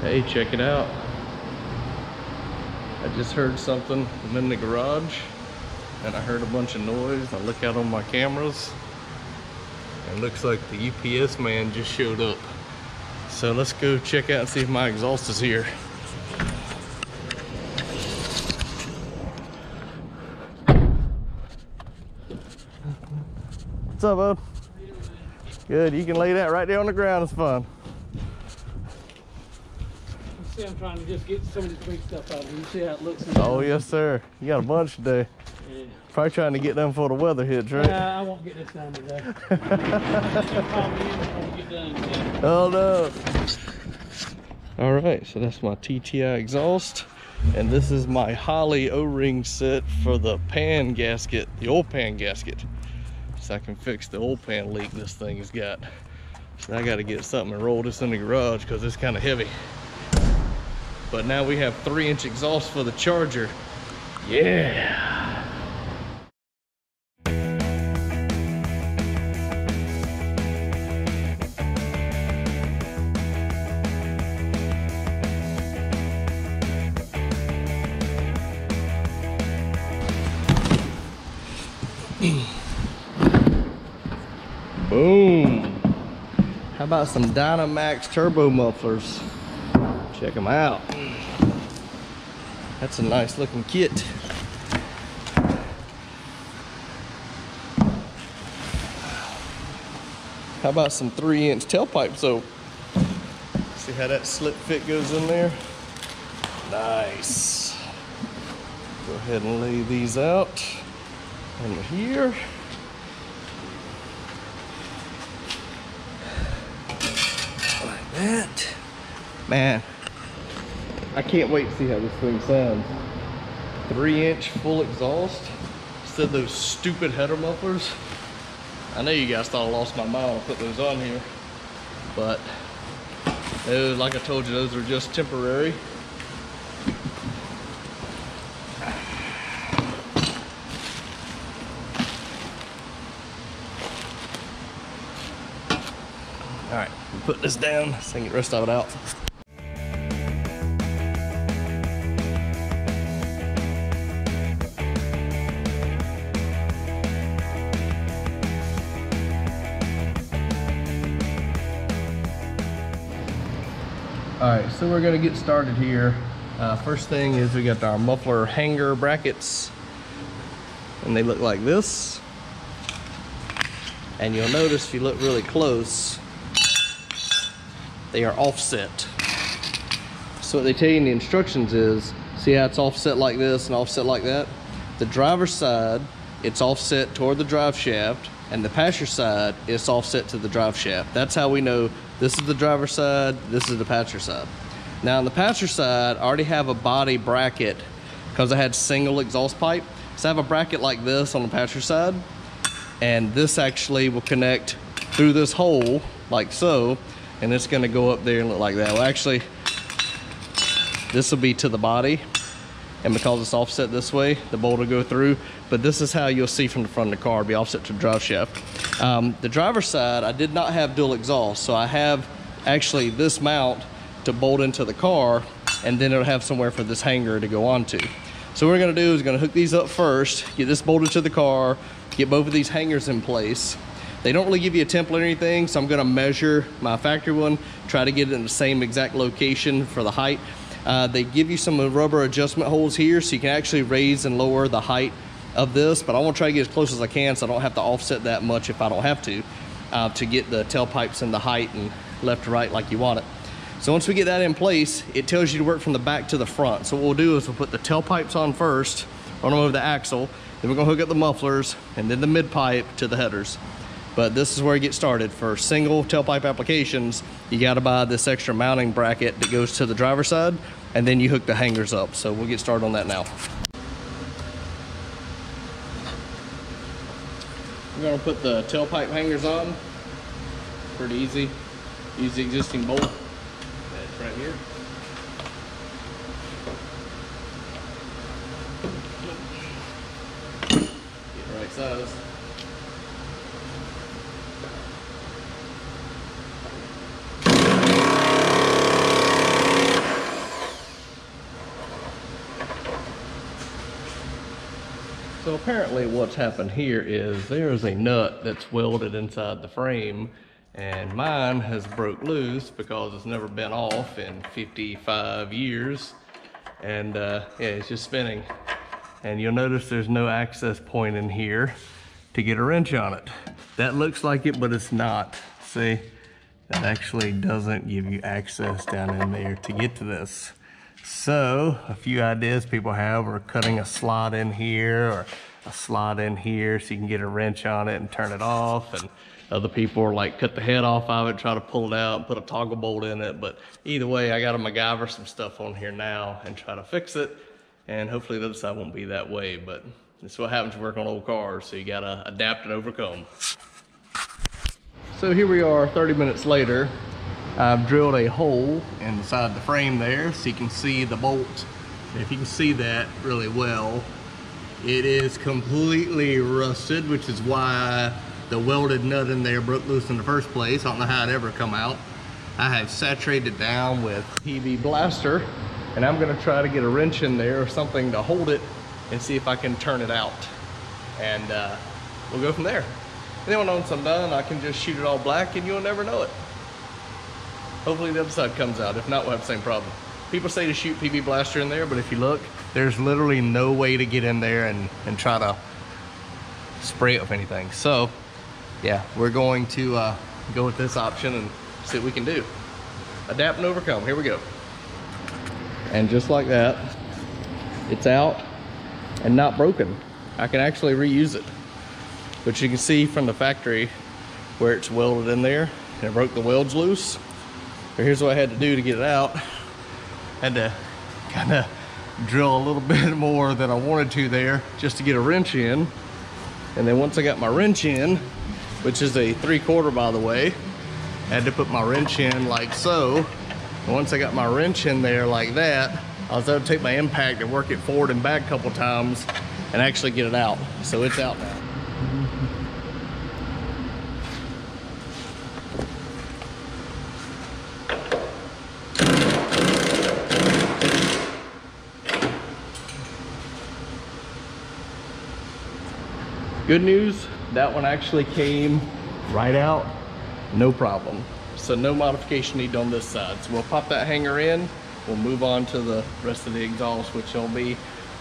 Hey, check it out. I just heard something. I'm in the garage and I heard a bunch of noise. I look out on my cameras and it looks like the UPS man just showed up. So let's go check out and see if my exhaust is here. What's up, bud? Good, you can lay that right there on the ground, it's fun. See, I'm trying to just get some of the big stuff out of it. You see how it looks? Oh, yes, sir. You got a bunch today. Yeah. Probably trying to get them before the weather hits, right? I won't get this done today. Oh, no. All right, so that's my TTI exhaust. And this is my Holley O-ring set for the pan gasket, the oil pan gasket. So I can fix the oil pan leak this thing has got. So I got to get something and roll this in the garage because it's kind of heavy. But now we have 3-inch exhaust for the Charger. Yeah. Boom. How about some Dynamax turbo mufflers? Check them out. That's a nice looking kit. How about some 3-inch tailpipe soap? See how that slip fit goes in there? Nice. Go ahead and lay these out under here. Like that. Man, I can't wait to see how this thing sounds. 3-inch full exhaust instead of those stupid header mufflers. I know you guys thought I lost my mind when I put those on here, but those, like I told you, those are just temporary. All right, we'll put this down so I can get the rest of it out. All right, so we're gonna get started here. First thing is we got our muffler hanger brackets, and they look like this. And you'll notice if you look really close, they are offset. So what they tell you in the instructions is, see how it's offset like this and offset like that? The driver's side, it's offset toward the drive shaft, and the passenger side, it's offset to the drive shaft. That's how we know this is the driver's side, this is the passenger side. Now on the passenger side, I already have a body bracket because I had single exhaust pipe. So I have a bracket like this on the passenger side, and this actually will connect through this hole like so, and it's gonna go up there and look like that. Well, actually, this will be to the body, and because it's offset this way, the bolt will go through, but this is how you'll see from the front of the car, be offset to the drive shaft. The driver's side, I did not have dual exhaust, so I have actually this mount to bolt into the car, and then it'll have somewhere for this hanger to go onto. So what we're gonna do is gonna hook these up first, get this bolted to the car, get both of these hangers in place. They don't really give you a template or anything, so I'm gonna measure my factory one, try to get it in the same exact location for the height. They give you some rubber adjustment holes here, so you can actually raise and lower the height of this, but I want to try to get as close as I can so I don't have to offset that much if I don't have to get the tailpipes in the height and left to right like you want it. So once we get that in place, it tells you to work from the back to the front. So what we'll do is we'll put the tailpipes on first, run them over the axle, then we're gonna hook up the mufflers, and then the mid pipe to the headers. But this is where you get started. For single tailpipe applications, you gotta buy this extra mounting bracket that goes to the driver's side, and then you hook the hangers up. So we'll get started on that now. We're gonna put the tailpipe hangers on. Pretty easy. Use the existing bolt that's right here. Get the right size. So apparently what's happened here is there's a nut that's welded inside the frame, and mine has broke loose because it's never been off in 55 years. And yeah, it's just spinning. And you'll notice there's no access point in here to get a wrench on it. That looks like it, but it's not. See, that actually doesn't give you access down in there to get to this. So a few ideas people have are cutting a slot in here or a slot in here so you can get a wrench on it and turn it off. And other people are like cut the head off of it, try to pull it out and put a toggle bolt in it. But either way, I got to MacGyver some stuff on here now and try to fix it. And hopefully the other side won't be that way, but this is what happens to work on old cars. So you got to adapt and overcome. So here we are 30 minutes later. I've drilled a hole inside the frame there so you can see the bolt. If you can see that really well, it is completely rusted, which is why the welded nut in there broke loose in the first place. I don't know how it ever come out. I have saturated down with PV Blaster, and I'm gonna try to get a wrench in there or something to hold it and see if I can turn it out. And we'll go from there. And then once I'm done, I can just shoot it all black and you'll never know it. Hopefully the other side comes out. If not, we'll have the same problem. People say to shoot PV Blaster in there, but if you look, there's literally no way to get in there and try to spray it with anything. So yeah, we're going to go with this option and see what we can do. Adapt and overcome. Here we go. And just like that, it's out and not broken. I can actually reuse it. But you can see from the factory where it's welded in there and it broke the welds loose. So here's what I had to do to get it out. Had to kind of drill a little bit more than I wanted to there just to get a wrench in. And then once I got my wrench in, which is a 3/4 by the way, I had to put my wrench in like so. And once I got my wrench in there like that, I was able to take my impact and work it forward and back a couple times and actually get it out. So it's out now. Good news, that one actually came right out, no problem. So no modification needed on this side. So we'll pop that hanger in, we'll move on to the rest of the exhaust, which will be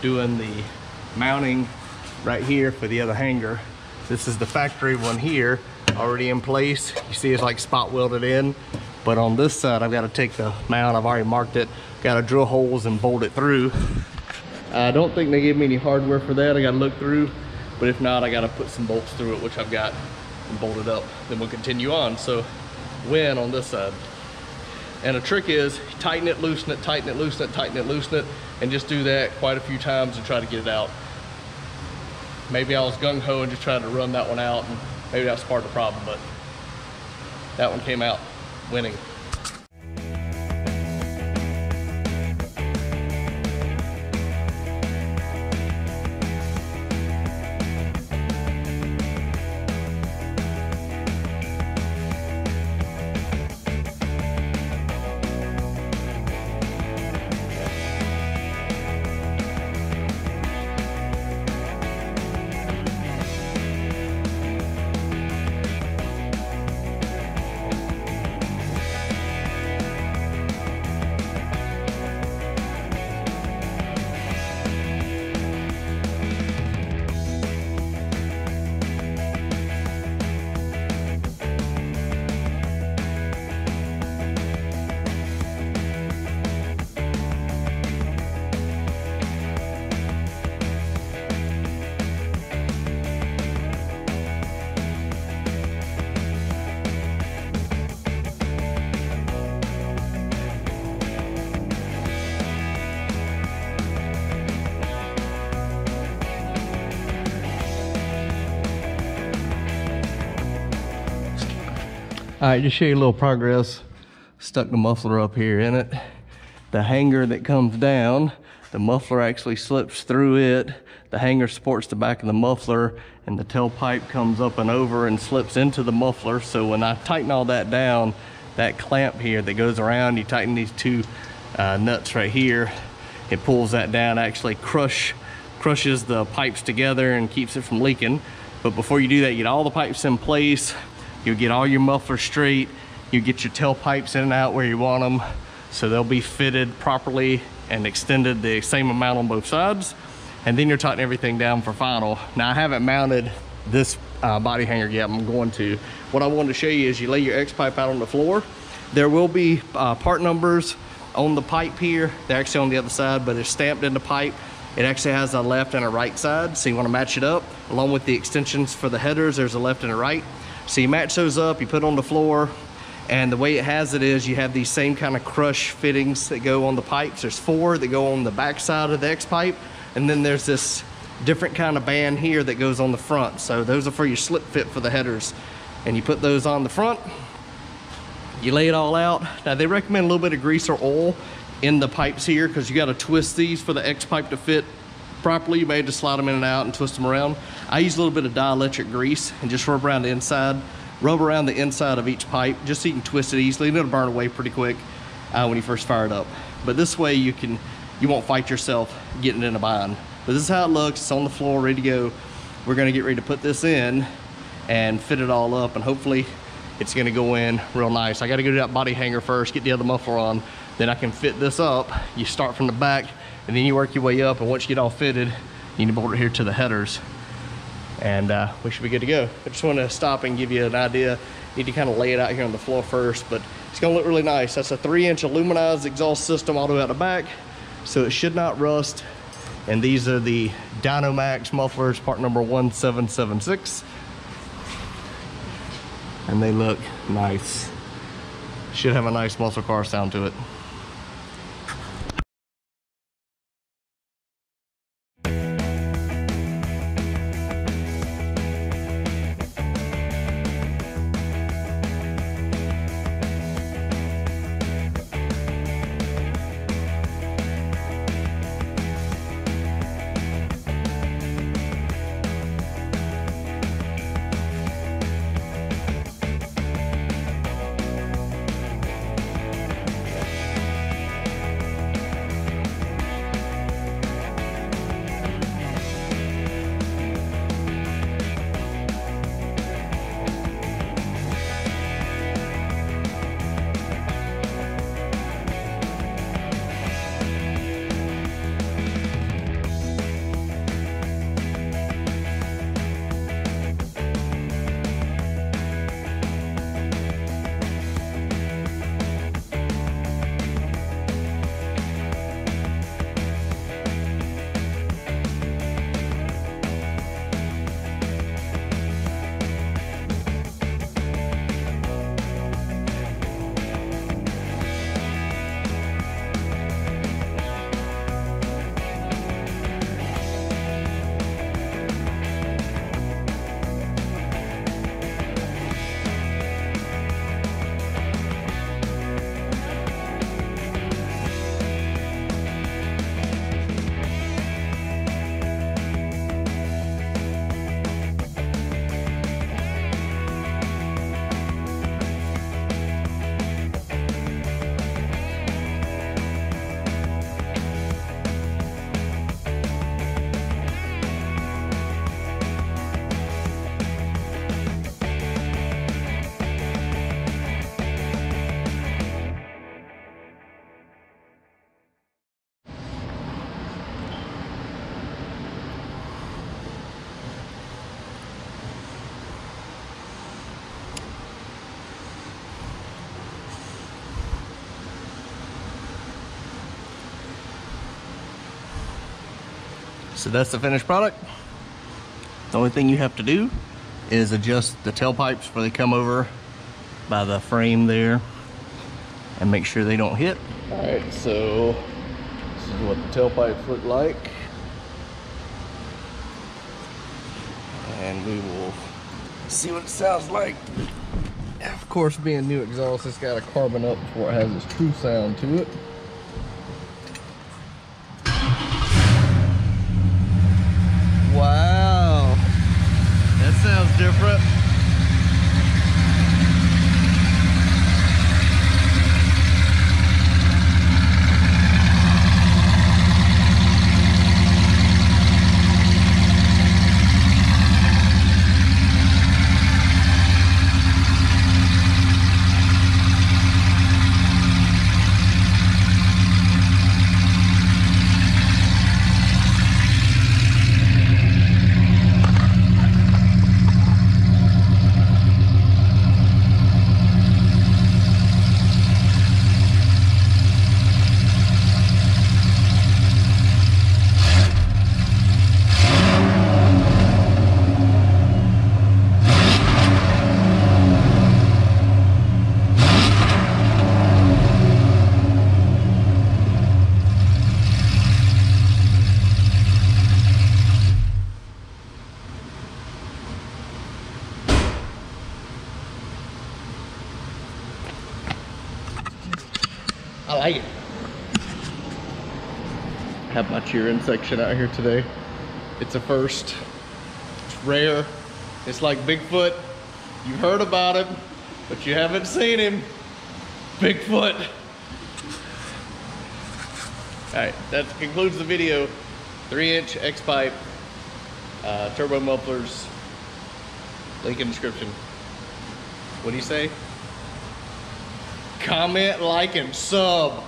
doing the mounting right here for the other hanger. This is the factory one here, already in place. You see it's like spot welded in, but on this side, I've got to take the mount, I've already marked it, got to drill holes and bolt it through. I don't think they gave me any hardware for that. I got to look through. But if not, I gotta put some bolts through it, which I've got and bolted up. Then we'll continue on. So win on this side. And the trick is tighten it, loosen it, tighten it, loosen it, tighten it, loosen it, and just do that quite a few times and try to get it out. Maybe I was gung-ho and just tried to run that one out, and maybe that's part of the problem, but that one came out winning. All right, just show you a little progress. Stuck the muffler up here in it. The hanger that comes down, the muffler actually slips through it. The hanger supports the back of the muffler, and the tailpipe comes up and over and slips into the muffler. So when I tighten all that down, that clamp here that goes around, you tighten these two nuts right here, it pulls that down, actually crush crushes the pipes together and keeps it from leaking. But before you do that, you get all the pipes in place, you'll get all your mufflers straight, you get your tailpipes in and out where you want them, so they'll be fitted properly and extended the same amount on both sides. And then you're tightening everything down for final. Now, I haven't mounted this body hanger yet. I'm going to. What I wanted to show you is you lay your X pipe out on the floor. There will be part numbers on the pipe here. They're actually on the other side, but it's stamped in the pipe. It actually has a left and a right side, so you want to match it up. Along with the extensions for the headers, there's a left and a right. So you match those up, you put it on the floor, and the way it has it is you have these same kind of crush fittings that go on the pipes. There's 4 that go on the back side of the X pipe, and then there's this different kind of band here that goes on the front. So those are for your slip fit for the headers. And you put those on the front, you lay it all out. Now, they recommend a little bit of grease or oil in the pipes here, because you got to twist these for the X pipe to fit properly. You may just slide them in and out and twist them around. I use a little bit of dielectric grease and just rub around the inside, rub around the inside of each pipe, just so you can twist it easily, and it'll burn away pretty quick when you first fire it up. But this way you won't fight yourself getting in a bind. But this is how it looks. It's on the floor, ready to go. We're gonna get ready to put this in and fit it all up, and hopefully it's gonna go in real nice. I gotta go to that body hanger first, get the other muffler on, then I can fit this up. You start from the back, and then you work your way up, and once you get all fitted, you need to bolt it here to the headers, and we should be good to go. I just want to stop and give you an idea. You need to kind of lay it out here on the floor first, but it's gonna look really nice. That's a 3-inch aluminized exhaust system all the way out the back, so it should not rust. And these are the Dynomax mufflers, part number 1776. And they look nice. Should have a nice muscle car sound to it. So that's the finished product. The only thing you have to do is adjust the tailpipes before they come over by the frame there and make sure they don't hit. All right, so this is what the tailpipes look like. And we will see what it sounds like. Of course, being new exhaust, it's got a carbon up before it has its true sound to it. Wow, that sounds different. have my cheer-in section out here today. It's a first. It's rare. It's like Bigfoot. You've heard about him, but you haven't seen him. Bigfoot. All right, that concludes the video. 3-inch X-pipe, turbo mufflers, link in description. What do you say? Comment, like, and sub.